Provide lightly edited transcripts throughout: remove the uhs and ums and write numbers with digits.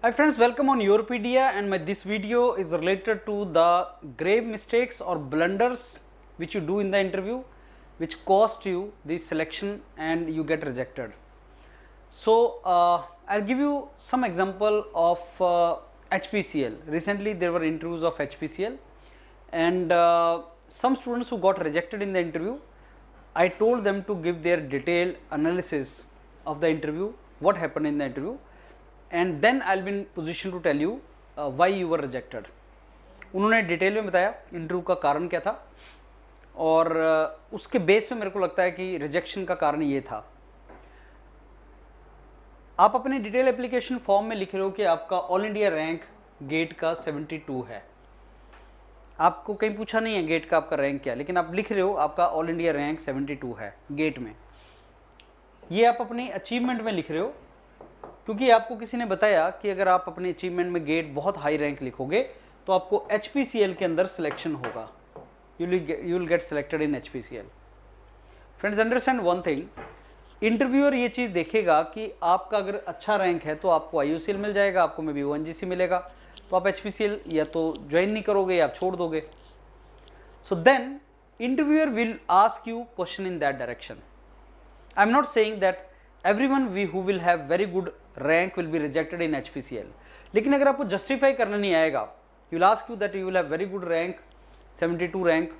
Hi friends, welcome on Europedia, and this video is related to the grave mistakes or blunders which you do in the interview which cost you the selection and you get rejected. So I'll give you some example of HPCL. Recently there were interviews of HPCL, and some students who got rejected in the interview, I told them to give their detailed analysis of the interview, what happened in the interview, and then I'll be in position to tell you why you were rejected. उन्होंने detail में बताया interview का कारण क्या था, और उसके base पे मेरे को लगता है कि रिजेक्शन का कारण ये था. आप अपने डिटेल एप्लीकेशन फॉर्म में लिख रहे हो कि आपका ऑल इंडिया रैंक गेट का 72 है. आपको कहीं पूछा नहीं है गेट का आपका रैंक क्या, लेकिन आप लिख रहे हो आपका ऑल इंडिया रैंक 72 है गेट में. ये आप अपनी अचीवमेंट में लिख रहे हो, क्योंकि आपको किसी ने बताया कि अगर आप अपने अचीवमेंट में गेट बहुत हाई रैंक लिखोगे तो आपको HPCL के अंदर सिलेक्शन होगा. You will get selected in HPCL. Friends, understand one thing, interviewer ये चीज़ देखेगा कि आपका अगर अच्छा रैंक है तो आपको IUCL मिल जाएगा, आपको मे बी ONGC मिलेगा, तो आप HPCL या तो ज्वाइन नहीं करोगे या आप छोड़ दोगे. So then interviewer will ask you question in that direction. I am not saying that everyone who will have very good rank will be rejected in HPCL. लेकिन अगर आपको जस्टिफाई करना नहीं आएगा, you will ask you that you will have very good rank 72 rank,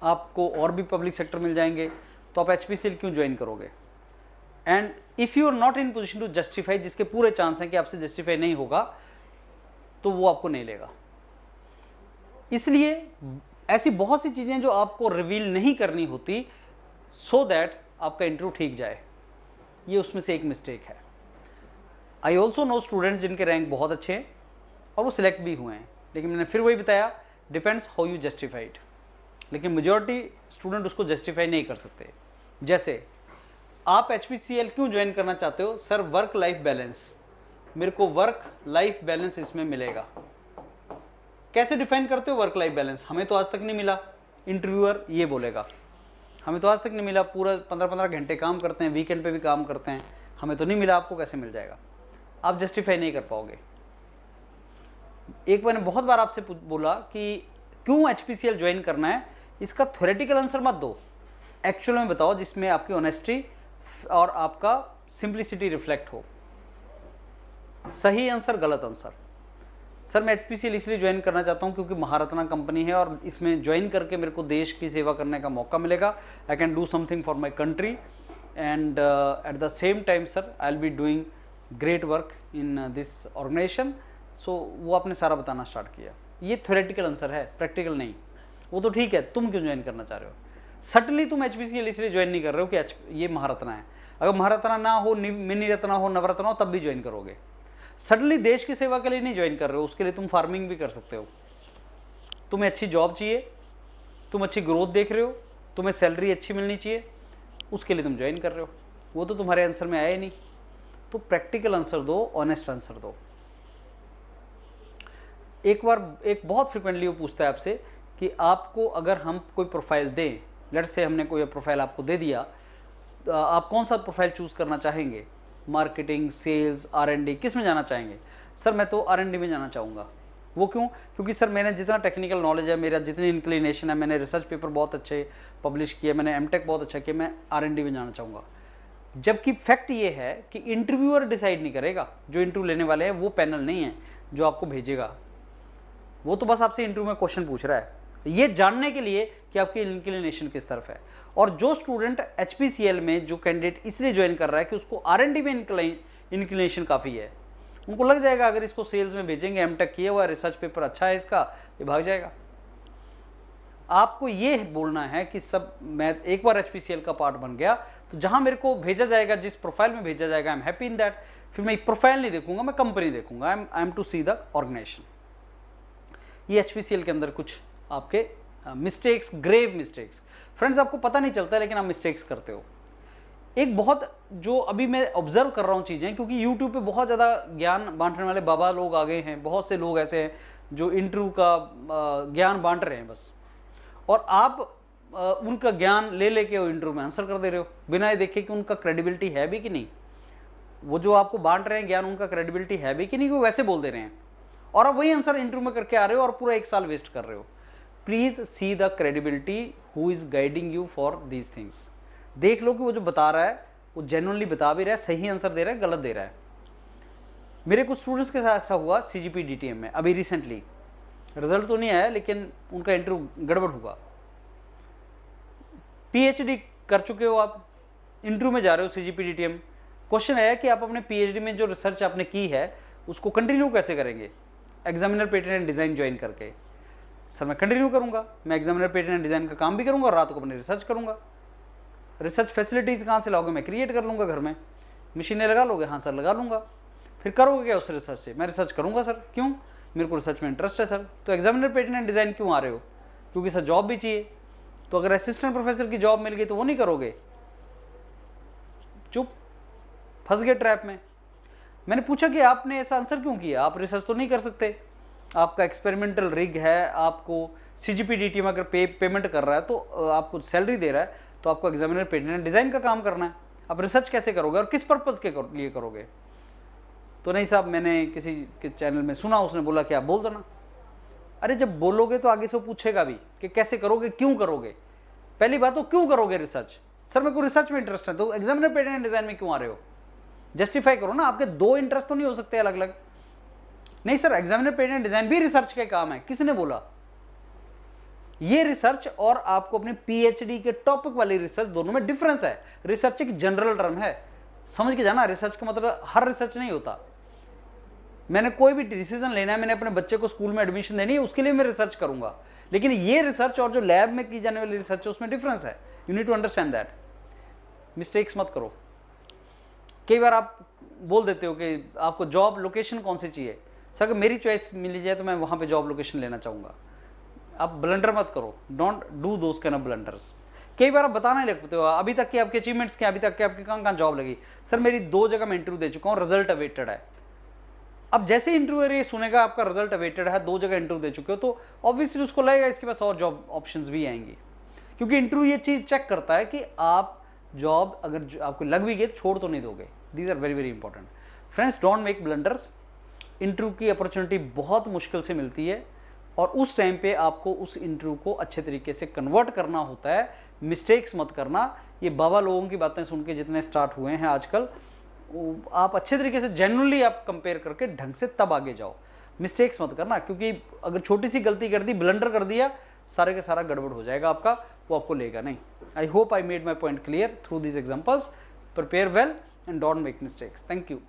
आपको और भी public sector मिल जाएंगे, तो आप HPCL क्यों ज्वाइन करोगे? And if you are not in position to justify, जिसके पूरे चांस हैं कि आपसे जस्टिफाई नहीं होगा, तो वो आपको नहीं लेगा. इसलिए ऐसी बहुत सी चीज़ें जो आपको रिवील नहीं करनी होती सो दैट आपका इंटरव्यू ठीक जाए, ये उसमें से एक मिस्टेक है. आई ऑल्सो नो स्टूडेंट्स जिनके रैंक बहुत अच्छे हैं और वो सिलेक्ट भी हुए हैं, लेकिन मैंने फिर वही बताया, डिपेंड्स हाउ यू जस्टिफाइड. लेकिन मेजॉरिटी स्टूडेंट उसको जस्टिफाई नहीं कर सकते. जैसे आप HPCL क्यों ज्वाइन करना चाहते हो? सर, वर्क लाइफ बैलेंस, मेरे को वर्क लाइफ बैलेंस इसमें मिलेगा. कैसे डिफाइन करते हो वर्क लाइफ बैलेंस? हमें तो आज तक नहीं मिला. इंटरव्यूअर ये बोलेगा, हमें तो आज तक नहीं मिला, पूरा 15-15 घंटे काम करते हैं, वीकेंड पे भी काम करते हैं, हमें तो नहीं मिला, आपको कैसे मिल जाएगा? आप जस्टिफाई नहीं कर पाओगे. एक मैंने बहुत बार आपसे बोला कि क्यों HPCL ज्वाइन करना है, इसका थ्योरेटिकल आंसर मत दो, एक्चुअल में बताओ, जिसमें आपकी ऑनेस्टी और आपका सिंप्लिसिटी रिफ्लेक्ट हो. सही आंसर, गलत आंसर. सर, मैं HPCL इसलिए ज्वाइन करना चाहता हूँ क्योंकि महारत्ना कंपनी है और इसमें ज्वाइन करके मेरे को देश की सेवा करने का मौका मिलेगा. I can do something for my country, and at the same time sir I will be doing great work in this organisation. So वो आपने सारा बताना स्टार्ट किया. ये थ्योरेटिकल आंसर है, प्रैक्टिकल नहीं. वो तो ठीक है, तुम क्यों ज्वाइन करना चाह रहे हो? सटनली तुम HPCL इसलिए ज्वाइन नहीं कर रहे हो कि ये महारत्ना है. अगर महारत्ना ना हो, मिनी रत्ना हो, नवरत्ना हो, तब भी ज्वाइन करोगे. सडनली देश की सेवा के लिए नहीं ज्वाइन कर रहे हो, उसके लिए तुम फार्मिंग भी कर सकते हो. तुम्हें अच्छी जॉब चाहिए, तुम अच्छी ग्रोथ देख रहे हो, तुम्हें सैलरी अच्छी मिलनी चाहिए, उसके लिए तुम ज्वाइन कर रहे हो. वो तो तुम्हारे आंसर में आया ही नहीं. तो प्रैक्टिकल आंसर दो, ऑनेस्ट आंसर दो. एक बहुत फ्रिक्वेंटली वो पूछता है आपसे कि आपको अगर हम कोई प्रोफाइल दें, लेट्स से हमने कोई प्रोफाइल आपको दे दिया, तो आप कौन सा प्रोफाइल चूज़ करना चाहेंगे? मार्केटिंग, सेल्स, R&D, किस में जाना चाहेंगे? सर, मैं तो R&D में जाना चाहूँगा. वो क्यों? क्योंकि सर मैंने जितना टेक्निकल नॉलेज है, मेरा जितनी इंक्लिनेशन है, मैंने रिसर्च पेपर बहुत अच्छे पब्लिश किए, मैंने MTech बहुत अच्छा किया, मैं R&D में जाना चाहूँगा. जबकि फैक्ट ये है कि इंटरव्यूअर डिसाइड नहीं करेगा. जो इंटरव्यू लेने वाले हैं वो पैनल नहीं है जो आपको भेजेगा. वो तो बस आपसे इंटरव्यू में क्वेश्चन पूछ रहा है ये जानने के लिए कि आपकी इंक्लिनेशन किस तरफ है. और जो स्टूडेंट HPCL में, जो कैंडिडेट इसलिए ज्वाइन कर रहा है कि उसको R&D में इंक्लिनेशन काफ़ी है, उनको लग जाएगा अगर इसको सेल्स में भेजेंगे, MTech किया हुआ, रिसर्च पेपर अच्छा है इसका, ये भाग जाएगा. आपको ये बोलना है कि सब, मैं एक बार HPCL का पार्ट बन गया तो जहाँ मेरे को भेजा जाएगा, जिस प्रोफाइल में भेजा जाएगा, I am happy in that. फिर मैं प्रोफाइल नहीं देखूंगा, मैं कंपनी देखूंगा. I am to see the organisation. ये HPCL के अंदर कुछ आपके मिस्टेक्स, ग्रेव मिस्टेक्स. फ्रेंड्स, आपको पता नहीं चलता लेकिन आप मिस्टेक्स करते हो. एक बहुत जो अभी मैं ऑब्जर्व कर रहा हूँ चीज़ें, क्योंकि यूट्यूब पे बहुत ज़्यादा ज्ञान बांटने वाले बाबा लोग आ गए हैं, बहुत से लोग ऐसे हैं जो इंटरव्यू का ज्ञान बांट रहे हैं बस, और आप उनका ज्ञान ले लेके वो इंटरव्यू में आंसर कर दे रहे हो बिना ये देखे कि उनका क्रेडिबिलिटी है भी कि नहीं. वो जो आपको बांट रहे हैं ज्ञान, उनका क्रेडिबिलिटी है भी कि नहीं, वो वैसे बोल दे रहे हैं और आप वही आंसर इंटरव्यू में करके आ रहे हो और पूरा 1 साल वेस्ट कर रहे हो। Please see the credibility who is guiding you for these things. देख लो कि वो जो बता रहा है वो जेन्युइनली बता भी रहा है, सही आंसर दे रहा है, गलत दे रहा है। मेरे कुछ स्टूडेंट्स के साथ ऐसा हुआ CGP DTM में, अभी रिसेंटली रिजल्ट तो नहीं आया लेकिन उनका इंटरव्यू गड़बड़ हुआ। PhD कर चुके हो आप, इंटरव्यू में जा रहे हो CGP DTM, क्वेश्चन है कि आप अपने PhD में जो रिसर्च आपने की है उसको कंटिन्यू कैसे करेंगे examiner patent and design join करके। सर मैं कंटिन्यू करूंगा, मैं एग्जामिनर पेटेंट एंड डिज़ाइन का काम भी करूंगा और रात को अपने रिसर्च करूंगा। रिसर्च फैसिलिटीज़ कहाँ से लाओगे, मैं क्रिएट कर लूँगा घर में। मशीनें लगा लोगे, हाँ सर लगा लूँगा। फिर करोगे क्या उस रिसर्च से, मैं रिसर्च करूँगा सर। क्यों, मेरे को रिसर्च में इंटरेस्ट है सर। तो एग्जामिनर पेटेंट एंड डिज़ाइन क्यों आ रहे हो, क्योंकि सर जॉब भी चाहिए। तो अगर असिस्टेंट प्रोफेसर की जॉब मिल गई तो वो नहीं करोगे, चुप, फंस गए ट्रैप में। मैंने पूछा कि आपने ऐसा आंसर क्यों किया, आप रिसर्च तो नहीं कर सकते, आपका एक्सपेरिमेंटल रिग है, आपको CGP DTM अगर पेमेंट कर रहा है तो आपको सैलरी दे रहा है, तो आपको एग्जामिनर पेटेंट एंड डिज़ाइन का काम करना है। आप रिसर्च कैसे करोगे और किस पर्पज़ के लिए करोगे। तो नहीं साहब, मैंने किसी के चैनल में सुना, उसने बोला कि आप बोल दो ना। अरे जब बोलोगे तो आगे से वो पूछेगा भी कि कैसे करोगे, क्यों करोगे। पहली बात तो क्यों करोगे रिसर्च, सर मेरे को रिसर्च में इंटरेस्ट है, तो एग्जामिनर पेटेंट एंड डिज़ाइन में क्यों आ रहे हो, जस्टिफाई करो ना। आपके 2 इंटरेस्ट तो नहीं हो सकते अलग अलग। नहीं sir, examiner patent and design भी रिसर्च का काम है, किसने बोला। ये रिसर्च और आपको अपने PhD के टॉपिक वाली रिसर्च, दोनों में डिफरेंस है। रिसर्च एक जनरल टर्म है, समझ के जाना। रिसर्च का मतलब हर रिसर्च नहीं होता। मैंने कोई भी डिसीजन लेना है, मैंने अपने बच्चे को स्कूल में एडमिशन देनी है, उसके लिए मैं रिसर्च करूंगा। लेकिन ये रिसर्च और जो लैब में की जाने वाली रिसर्च है उसमें डिफरेंस है। You need to understand that. Mistakes मत करो। कई बार आप बोल देते हो कि आपको जॉब लोकेशन कौन सी चाहिए, सर अगर मेरी चॉइस मिल जाए तो मैं वहाँ पे जॉब लोकेशन लेना चाहूँगा। आप ब्लंडर मत करो, don't do those kind of blunders. कई बार आप बताना नहीं लगते हो अभी तक के आपके अचीवमेंट्स क्या, अभी तक के आपके कहाँ जॉब लगी। सर मेरी 2 जगह मैं इंटरव्यू दे चुका हूँ, रिजल्ट अवेटेड है। अब जैसे इंटरव्यूअर ये सुनेगा आपका रिजल्ट अवेटेड है, 2 जगह इंटरव्यू दे चुके हो, तो ऑब्वियसली उसको लगेगा इसके पास और जॉब ऑप्शंस भी आएंगी। क्योंकि इंटरव्यू ये चीज़ चेक करता है कि आप जॉब अगर आपको लग भी गई तो छोड़ तो नहीं दोगे। These are very very important. Friends, don't make blunders. Interview की अपॉर्चुनिटी बहुत मुश्किल से मिलती है और उस टाइम पे आपको उस इंटरव्यू को अच्छे तरीके से कन्वर्ट करना होता है। मिस्टेक्स मत करना। ये बाबा लोगों की बातें सुन के जितने स्टार्ट हुए हैं आजकल, आप अच्छे तरीके से जेन्युइनली आप कंपेयर करके ढंग से तब आगे जाओ। मिस्टेक्स मत करना, क्योंकि अगर छोटी सी गलती कर दी, ब्लंडर कर दिया, सारे का सारा गड़बड़ हो जाएगा आपका, वो आपको लेगा नहीं। I hope I made my point clear through these examples. Prepare well and don't make mistakes. Thank you.